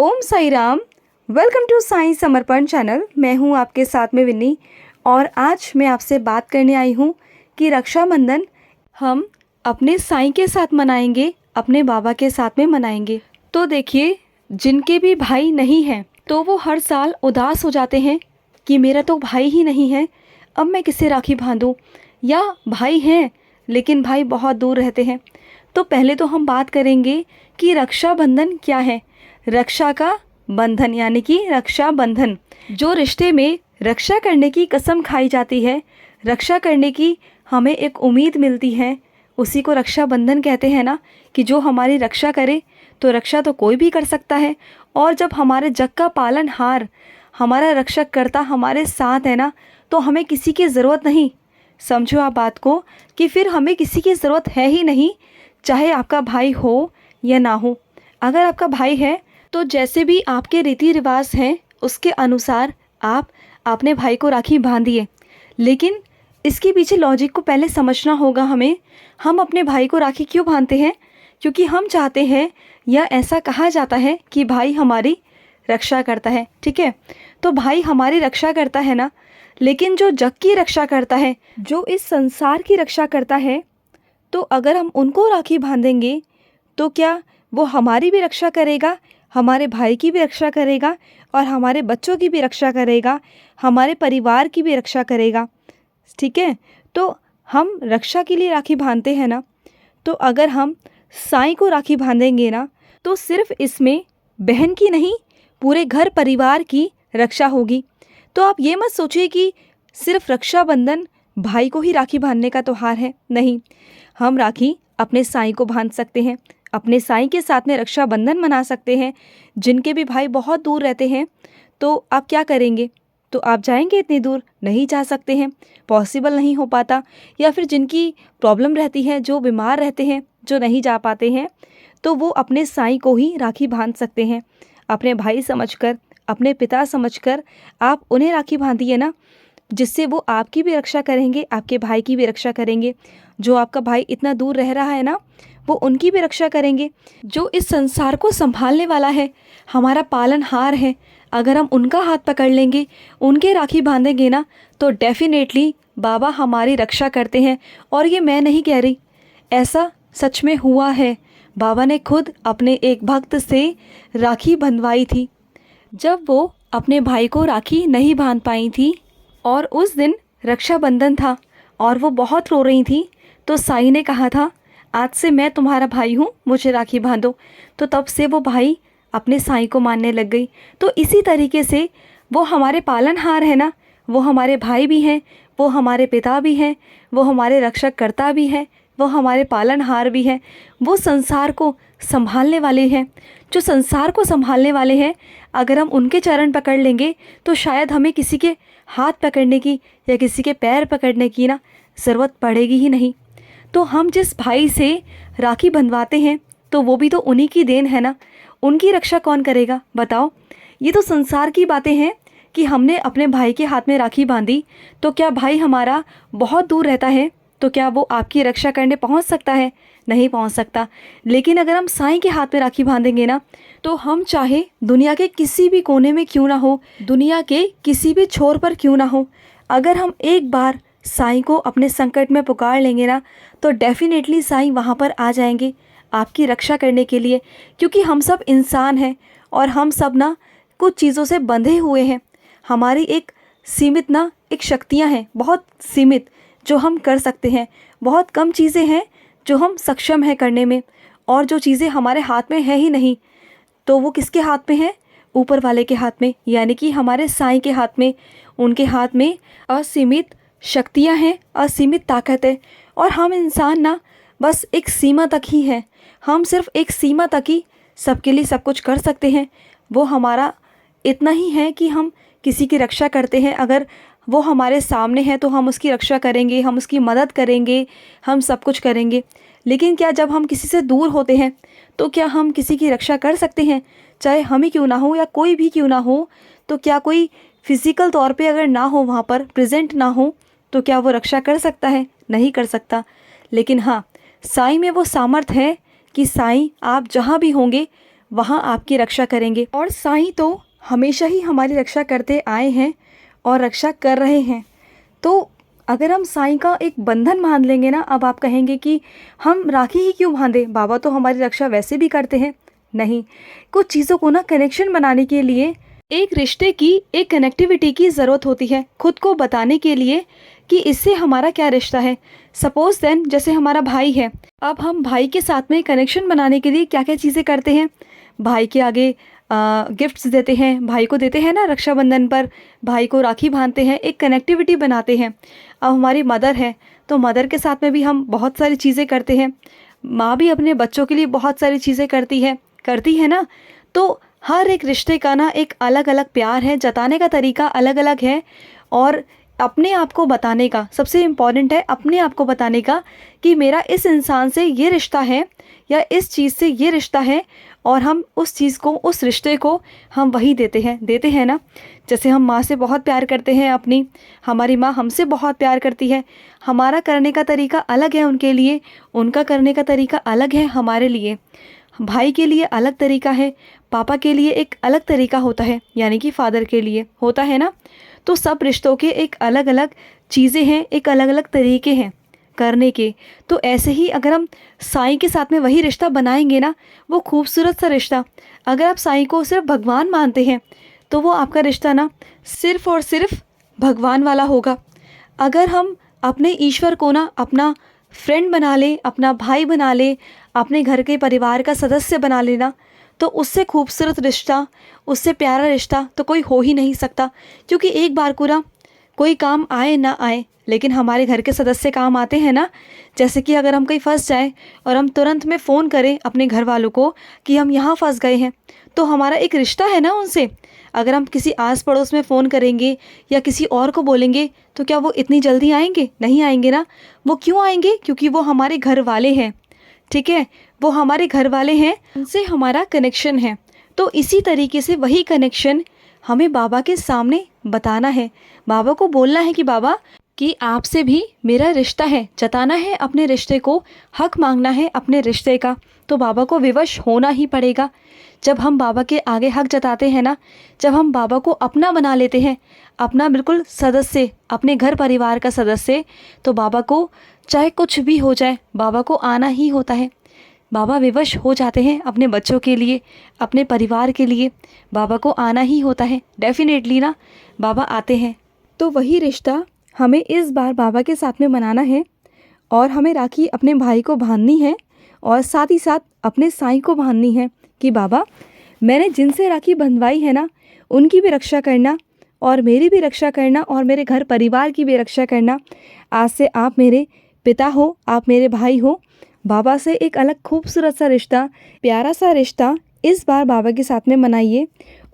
Om Sai Ram. Welcome to Sai Samarpan channel. मैं हूं आपके साथ में विन्नी और आज मैं आपसे बात करने आई हूं कि रक्षाबंधन हम अपने साई के साथ मनाएंगे, अपने बाबा के साथ में मनाएंगे। तो देखिए, जिनके भी भाई नहीं हैं तो वो हर साल उदास हो जाते हैं कि मेरा तो भाई ही नहीं है, अब मैं किससे राखी बांधूं। या भाई हैं लेकिन भाई बहुत दूर रहते हैं। तो पहले तो हम बात करेंगे कि रक्षाबंधन क्या है। रक्षा का बंधन यानी कि रक्षाबंधन, जो रिश्ते में रक्षा करने की कसम खाई जाती है, रक्षा करने की हमें एक उम्मीद मिलती है, उसी को रक्षाबंधन कहते हैं ना। कि जो हमारी रक्षा करे, तो रक्षा तो कोई भी कर सकता है। और जब हमारे जग का पालनहार, हमारा रक्षक करता हमारे साथ है ना, तो हमें किसी की ज़रूरत नहीं। समझो आप बात को कि फिर हमें किसी की ज़रूरत है ही नहीं, चाहे आपका भाई हो या ना हो। अगर आपका भाई है तो जैसे भी आपके रीति रिवाज हैं उसके अनुसार आप अपने भाई को राखी बांधिए। लेकिन इसके पीछे लॉजिक को पहले समझना होगा हमें। हम अपने भाई को राखी क्यों बांधते हैं? क्योंकि हम चाहते हैं, या ऐसा कहा जाता है कि भाई हमारी रक्षा करता है। ठीक है, तो भाई हमारी रक्षा करता है ना, लेकिन जो जग की रक्षा करता है, जो इस संसार की रक्षा करता है, तो अगर हम उनको राखी बांधेंगे तो क्या वो हमारी भी रक्षा करेगा, हमारे भाई की भी रक्षा करेगा और हमारे बच्चों की भी रक्षा करेगा, हमारे परिवार की भी रक्षा करेगा। ठीक है, तो हम रक्षा के लिए राखी बांधते हैं ना। तो अगर हम साईं को राखी बांधेंगे ना, तो सिर्फ इसमें बहन की नहीं, पूरे घर परिवार की रक्षा होगी। तो आप ये मत सोचिए कि सिर्फ रक्षाबंधन भाई को ही राखी बांधने का त्यौहार है। नहीं, हम राखी अपने साईं को बांध सकते हैं, अपने साईं के साथ में रक्षाबंधन मना सकते हैं। जिनके भी भाई बहुत दूर रहते हैं तो आप क्या करेंगे? तो आप जाएंगे इतनी दूर? नहीं जा सकते हैं, पॉसिबल नहीं हो पाता। या फिर जिनकी प्रॉब्लम रहती है, जो बीमार रहते हैं, जो नहीं जा पाते हैं, तो वो अपने साईं को ही राखी बांध सकते हैं। अपने भाई समझकर, अपने पिता समझकर आप उन्हें राखी बांधिए ना, जिससे वो आपकी भी रक्षा करेंगे, आपके भाई की भी रक्षा करेंगे। जो आपका भाई इतना दूर रह रहा है ना, वो उनकी भी रक्षा करेंगे। जो इस संसार को संभालने वाला है, हमारा पालनहार है, अगर हम उनका हाथ पकड़ लेंगे, उनके राखी बांधेंगे ना, तो डेफिनेटली बाबा हमारी रक्षा करते हैं। और ये मैं नहीं कह रही, ऐसा सच में हुआ है। बाबा ने खुद अपने एक भक्त से राखी बंधवाई थी। जब वो अपने भाई को राखी नहीं बांध पाई थी और उस दिन रक्षाबंधन था और वो बहुत रो रही थी, तो साईं ने कहा था, आज से मैं तुम्हारा भाई हूँ, मुझे राखी बांधो। तो तब से वो भाई अपने साईं को मानने लग गई। तो इसी तरीके से वो हमारे पालनहार है ना, वो हमारे भाई भी हैं, वो हमारे पिता भी हैं, वो हमारे रक्षक कर्ता भी हैं, वो हमारे पालनहार भी हैं। वो संसार को संभालने वाले हैं। जो संसार को संभालने वाले हैं, अगर हम उनके चरण पकड़ लेंगे तो शायद हमें किसी के हाथ पकड़ने की या किसी के पैर पकड़ने की ना ज़रूरत पड़ेगी ही नहीं। तो हम जिस भाई से राखी बंधवाते हैं, तो वो भी तो उन्हीं की देन है ना। उनकी रक्षा कौन करेगा बताओ? ये तो संसार की बातें हैं कि हमने अपने भाई के हाथ में राखी बांधी, तो क्या भाई हमारा बहुत दूर रहता है, तो क्या वो आपकी रक्षा करने पहुंच सकता है? नहीं पहुंच सकता। लेकिन अगर हम साईं के हाथ में राखी बांधेंगे ना, तो हम चाहे दुनिया के किसी भी कोने में क्यों ना हो, दुनिया के किसी भी छोर पर क्यों ना हो, अगर हम एक बार साईं को अपने संकट में पुकार लेंगे ना, तो डेफिनेटली साईं वहाँ पर आ जाएंगे आपकी रक्षा करने के लिए। क्योंकि हम सब इंसान हैं और हम सब ना कुछ चीज़ों से बंधे हुए हैं। हमारी एक सीमित ना एक शक्तियाँ हैं, बहुत सीमित, जो हम कर सकते हैं। बहुत कम चीज़ें हैं जो हम सक्षम हैं करने में, और जो चीज़ें हमारे हाथ में है ही नहीं, तो वो किसके हाथ में है? ऊपर वाले के हाथ में, यानी कि हमारे साईं के हाथ में। उनके हाथ में असीमित शक्तियाँ हैं, असीमित ताकत है। और हम इंसान ना बस एक सीमा तक ही हैं। हम सिर्फ एक सीमा तक ही सबके लिए सब कुछ कर सकते हैं। वो हमारा इतना ही है कि हम किसी की रक्षा करते हैं। अगर वो हमारे सामने है तो हम उसकी रक्षा करेंगे, हम उसकी मदद करेंगे, हम सब कुछ करेंगे। लेकिन क्या जब हम किसी से दूर होते हैं, तो क्या हम किसी की रक्षा कर सकते हैं? चाहे हम ही क्यों ना हो या कोई भी क्यों ना हो, तो क्या कोई फिज़िकल तौर पे अगर ना हो, वहाँ पर प्रेजेंट ना हो, तो क्या वो रक्षा कर सकता है? नहीं कर सकता। लेकिन हाँ, साईं में वो सामर्थ्य है कि साईं आप जहाँ भी होंगे वहाँ आपकी रक्षा करेंगे। और साईं तो हमेशा ही हमारी रक्षा करते आए हैं और रक्षा कर रहे हैं। तो अगर हम साईं का एक बंधन बांध लेंगे ना, अब आप कहेंगे कि हम राखी ही क्यों बांधें, बाबा तो हमारी रक्षा वैसे भी करते हैं। नहीं, कुछ चीज़ों को ना कनेक्शन बनाने के लिए एक रिश्ते की, एक कनेक्टिविटी की ज़रूरत होती है, खुद को बताने के लिए कि इससे हमारा क्या रिश्ता है। सपोज देन जैसे हमारा भाई है, अब हम भाई के साथ में कनेक्शन बनाने के लिए क्या क्या चीज़ें करते हैं। भाई के आगे गिफ्ट्स देते हैं, भाई को देते हैं ना रक्षाबंधन पर, भाई को राखी बांधते हैं, एक कनेक्टिविटी बनाते हैं। अब हमारी मदर है तो मदर के साथ में भी हम बहुत सारी चीज़ें करते हैं। माँ भी अपने बच्चों के लिए बहुत सारी चीज़ें करती है ना। तो हर एक रिश्ते का ना एक अलग अलग प्यार है, जताने का तरीका अलग अलग है। और अपने आप को बताने का सबसे इम्पॉर्टेंट है, अपने आप को बताने का कि मेरा इस इंसान से ये रिश्ता है या इस चीज़ से ये रिश्ता है, और हम उस चीज़ को, उस रिश्ते को हम वही देते हैं ना। जैसे हम माँ से बहुत प्यार करते हैं अपनी, हमारी माँ हमसे बहुत प्यार करती है। हमारा करने का तरीका अलग है उनके लिए, उनका करने का तरीका अलग है हमारे लिए। भाई के लिए अलग तरीका है, पापा के लिए एक अलग तरीका होता है, यानी कि फादर के लिए होता है ना। तो सब रिश्तों के एक अलग अलग चीज़ें हैं, एक अलग अलग तरीके हैं करने के। तो ऐसे ही अगर हम साईं के साथ में वही रिश्ता बनाएंगे ना, वो खूबसूरत सा रिश्ता। अगर आप साईं को सिर्फ भगवान मानते हैं तो वो आपका रिश्ता ना सिर्फ और सिर्फ भगवान वाला होगा। अगर हम अपने ईश्वर को ना अपना फ्रेंड बना लें, अपना भाई बना लें, अपने घर के परिवार का सदस्य बना लेना, तो उससे खूबसूरत रिश्ता, उससे प्यारा रिश्ता तो कोई हो ही नहीं सकता। क्योंकि एक बार को ना कोई काम आए ना आए, लेकिन हमारे घर के सदस्य काम आते हैं ना। जैसे कि अगर हम कहीं फंस जाए और हम तुरंत में फ़ोन करें अपने घर वालों को कि हम यहाँ फंस गए हैं, तो हमारा एक रिश्ता है ना उनसे। अगर हम किसी आस पड़ोस में फ़ोन करेंगे या किसी और को बोलेंगे तो क्या वो इतनी जल्दी आएंगे? नहीं आएंगे ना। वो क्यों आएंगे? क्योंकि वो हमारे घर वाले हैं, ठीक है, वो हमारे घर वाले हैं, उनसे हमारा कनेक्शन है। तो इसी तरीके से वही कनेक्शन हमें बाबा के सामने बताना है, बाबा को बोलना है कि बाबा कि आपसे भी मेरा रिश्ता है, जताना है अपने रिश्ते को, हक मांगना है अपने रिश्ते का। तो बाबा को विवश होना ही पड़ेगा। जब हम बाबा के आगे हक जताते हैं ना, जब हम बाबा को अपना बना लेते हैं, अपना बिल्कुल सदस्य, अपने घर परिवार का सदस्य, तो बाबा को चाहे कुछ भी हो जाए, बाबा को आना ही होता है। बाबा विवश हो जाते हैं अपने बच्चों के लिए, अपने परिवार के लिए, बाबा को आना ही होता है। डेफिनेटली ना बाबा आते हैं। तो वही रिश्ता हमें इस बार बाबा के साथ में मनाना है, और हमें राखी अपने भाई को बांधनी है और साथ ही साथ अपने साईं को बांधनी है कि बाबा मैंने जिनसे राखी बंधवाई है ना, उनकी भी रक्षा करना और मेरी भी रक्षा करना और मेरे घर परिवार की भी रक्षा करना। आज से आप मेरे पिता हो, आप मेरे भाई हो। बाबा से एक अलग खूबसूरत सा रिश्ता, प्यारा सा रिश्ता इस बार बाबा के साथ में मनाइए।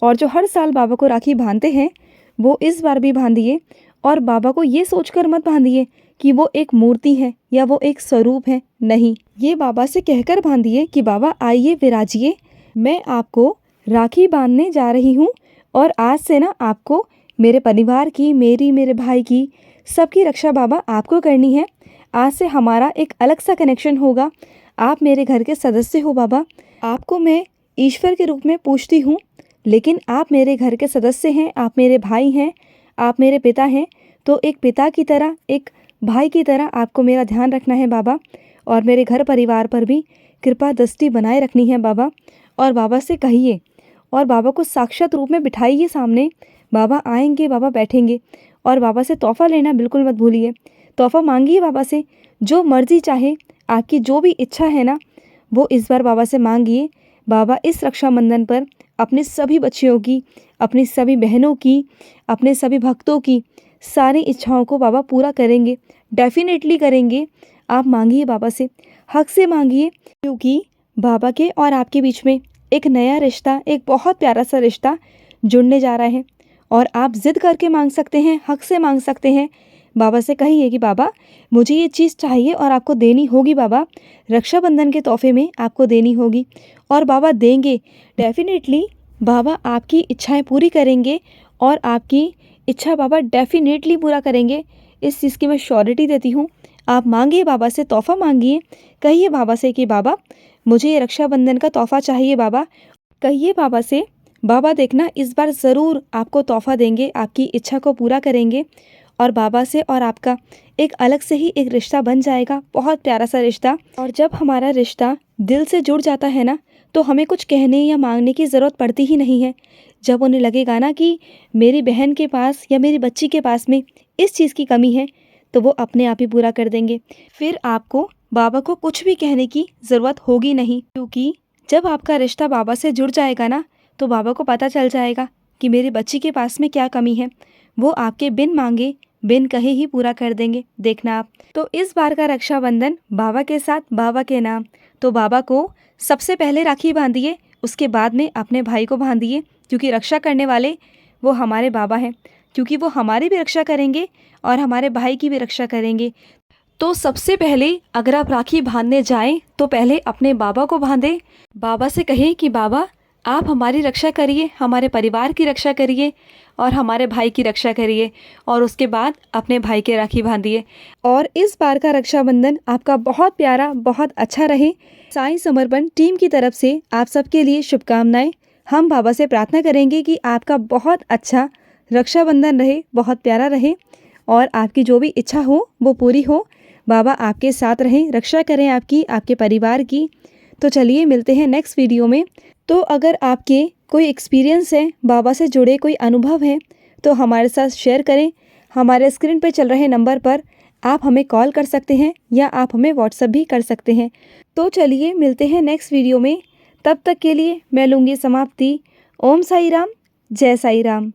और जो हर साल बाबा को राखी बांधते हैं वो इस बार भी बांधिए। और बाबा को ये सोचकर मत बांधिए कि वो एक मूर्ति है या वो एक स्वरूप है। नहीं, ये बाबा से कहकर बांधिए कि बाबा आइए विराजिए, मैं आपको राखी बांधने जा रही हूँ और आज से ना आपको मेरे परिवार की, मेरी, मेरे भाई की, सबकी रक्षा बाबा आपको करनी है। आज से हमारा एक अलग सा कनेक्शन होगा। आप मेरे घर के सदस्य हो बाबा, आपको मैं ईश्वर के रूप में पूजती हूँ, लेकिन आप मेरे घर के सदस्य हैं, आप मेरे भाई हैं, आप मेरे पिता हैं। तो एक पिता की तरह, एक भाई की तरह आपको मेरा ध्यान रखना है बाबा, और मेरे घर परिवार पर भी कृपा दृष्टि बनाए रखनी है बाबा। और बाबा से कहिए और बाबा को साक्षात रूप में बिठाइए सामने। बाबा आएंगे, बाबा बैठेंगे, और बाबा से तोहफ़ा लेना बिल्कुल मत भूलिए। तोहफ़ा मांगिए बाबा से, जो मर्ज़ी चाहे, आपकी जो भी इच्छा है ना वो इस बार बाबा से मांगिए। बाबा इस रक्षाबंधन पर अपने सभी बच्चियों की, अपनी सभी बहनों की, अपने सभी भक्तों की सारी इच्छाओं को बाबा पूरा करेंगे, डेफिनेटली करेंगे। आप मांगिए बाबा से, हक से मांगिए, क्योंकि बाबा के और आपके बीच में एक नया रिश्ता, एक बहुत प्यारा सा रिश्ता जुड़ने जा रहा है। और आप ज़िद करके मांग सकते हैं, हक से मांग सकते हैं। बाबा से कहिए कि बाबा मुझे ये चीज़ चाहिए और आपको देनी होगी बाबा, रक्षाबंधन के तोहफे में आपको देनी होगी, और बाबा देंगे। डेफिनेटली बाबा आपकी इच्छाएं पूरी करेंगे और आपकी इच्छा बाबा डेफिनेटली पूरा करेंगे। इस चीज़ की मैं श्योरिटी देती हूँ। आप मांगिए बाबा से, तोहफ़ा मांगिए, कहिए बाबा से कि बाबा मुझे ये रक्षाबंधन का तोहफ़ा चाहिए बाबा, कहिए बाबा से, बाबा देखना इस बार ज़रूर आपको तोहफ़ा देंगे, आपकी इच्छा को पूरा करेंगे और बाबा से और आपका एक अलग से ही एक रिश्ता बन जाएगा, बहुत प्यारा सा रिश्ता। और जब हमारा रिश्ता दिल से जुड़ जाता है ना, तो हमें कुछ कहने या मांगने की ज़रूरत पड़ती ही नहीं है। जब उन्हें लगेगा ना कि मेरी बहन के पास या मेरी बच्ची के पास में इस चीज़ की कमी है, तो वो अपने आप ही पूरा कर देंगे। फिर आपको बाबा को कुछ भी कहने की ज़रूरत होगी नहीं, क्योंकि जब आपका रिश्ता बाबा से जुड़ जाएगा ना, तो बाबा को पता चल जाएगा कि मेरी बच्ची के पास में क्या कमी है। वो आपके बिन मांगे बिन कहे ही पूरा कर देंगे, देखना आप। तो इस बार का रक्षाबंधन बाबा के साथ, बाबा के नाम। तो बाबा को सबसे पहले राखी बांधिए, उसके बाद में अपने भाई को बांधिए, क्योंकि रक्षा करने वाले वो हमारे बाबा हैं, क्योंकि वो हमारी भी रक्षा करेंगे और हमारे भाई की भी रक्षा करेंगे। तो सबसे पहले अगर आप राखी बांधने जाएं तो पहले अपने बाबा को बांधें। बाबा से कहें कि बाबा आप हमारी रक्षा करिए, हमारे परिवार की रक्षा करिए और हमारे भाई की रक्षा करिए, और उसके बाद अपने भाई के राखी बांधिए। और इस बार का रक्षाबंधन आपका बहुत प्यारा, बहुत अच्छा रहे। साईं समर्पण टीम की तरफ से आप सबके लिए शुभकामनाएं। हम बाबा से प्रार्थना करेंगे कि आपका बहुत अच्छा रक्षाबंधन रहे, बहुत प्यारा रहे और आपकी जो भी इच्छा हो वो पूरी हो। बाबा आपके साथ रहें, रक्षा करें आपकी, आपके परिवार की। तो चलिए मिलते हैं नेक्स्ट वीडियो में। तो अगर आपके कोई एक्सपीरियंस है, बाबा से जुड़े कोई अनुभव है, तो हमारे साथ शेयर करें। हमारे स्क्रीन पर चल रहे नंबर पर आप हमें कॉल कर सकते हैं या आप हमें व्हाट्सएप भी कर सकते हैं। तो चलिए मिलते हैं नेक्स्ट वीडियो में। तब तक के लिए मैं लूँगी समाप्ति। ओम साई राम, जय साई राम।